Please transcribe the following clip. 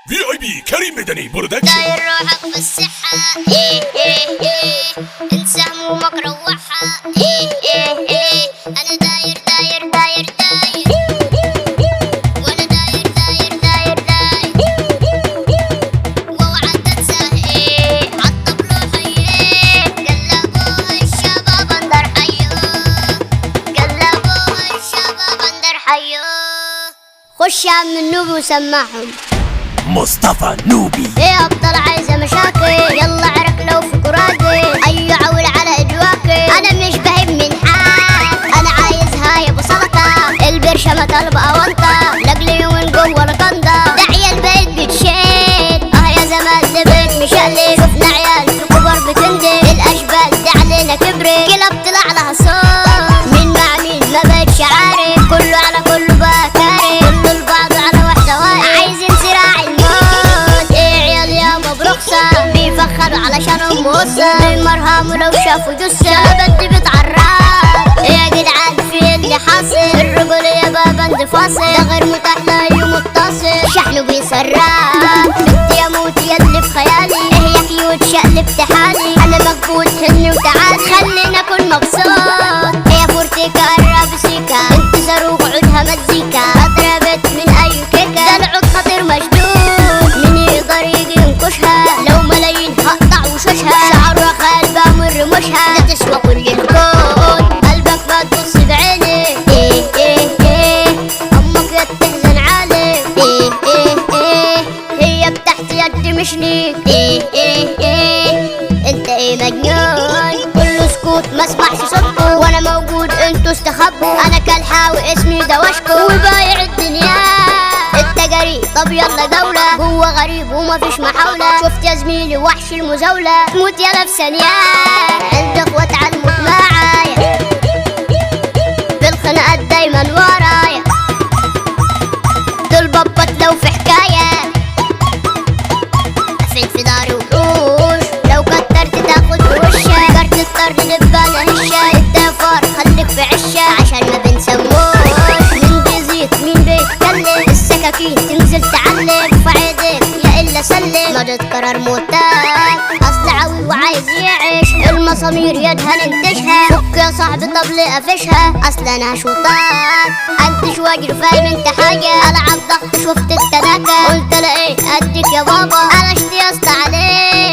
VIP كريم مدني برودكشن. داير روحك بالصحة انسى همومك روحها انا داير داير داير داير وانا داير داير داير داير واوعى تنسى عالطبلو حيه قلبوها الشباب اندر حيو قلبوها الشباب اندر حيو خش يا عم النوبي وسمعهم مصطفى نوبي. ايه ابطال عايزه مشاكل يلا عرق لو في كراكي اي عول على اجواكي انا مش بهب من حال انا عايزها يا ابو سلطه البرشه ما طالبه اونطه لاجلي من جوه القنده داعيه البيت بتشيل يا زمان البيت مشقلب شفنا عيال في كبر بتندي الاشبال دي علينا كبرت كلاب طلع لها صوت مين مع مين ما بقتش عارف كله على كله بقى كاري كله لبعضه على واحده واقف عايزين صراع بيفخروا علشان اموسه بالمرهم ولو شافوا جثه بدي بتعرف يا جدعان في اللي حاصل الرجل يا بابا انت فاصل ده غير متاح لا متصل شحنه بيسرع بدي اموت يا اللي في خيالي هي كيوت شقلبت حالي انا مقبول هني وتعال خلينا اكون مبسوط هي فورتيكا قرب سيكا انت صاروخ عودها مزيكا اضربت من اي كيكه ده العود خطير مشدود مين يقدر يجي ينكشها لو ملايين هقطع وشوشها شعرها خالبة من رموشها لا تسوى كل الكون قلبك ما تبص بعيني امك لا تحزن عالي هي بتحت يدي مش ليك انت مجنون كله سكوت ما اسمعش صوتكم وانا موجود انتوا استخبوا انا كالحاوي اسمي دوشكو وبايع الدنيا انت جريء طب يلا جولة جوه غريب ومفيش محاولة شفت يا زميلي وحش المزاولة تموت يلا في ثانية عندي اخوات علموت معايا بالخناقات دايما ورايا دول بابات لو في حكاية قفل في داري وحوش لو كترت تاخد في وشك كارت الطرد نبقى هشة انت فار خليك في عشة عشان ما بنسموش مين بيزيد مين بيتكلم السكاكين تنزل تعلم ارفع ايديك يا الا سلم ما تتكرر موتك اصل عوي وعايز يعيش المسامير يدها ننتشها فك يا صاحبي طب ليه قافشها اصل انا هشوطك انت واجري فاهم انت حاجه العب ضغط شفت التناكه قلت لا ايه اديك يا بابا انا اشتيست عليك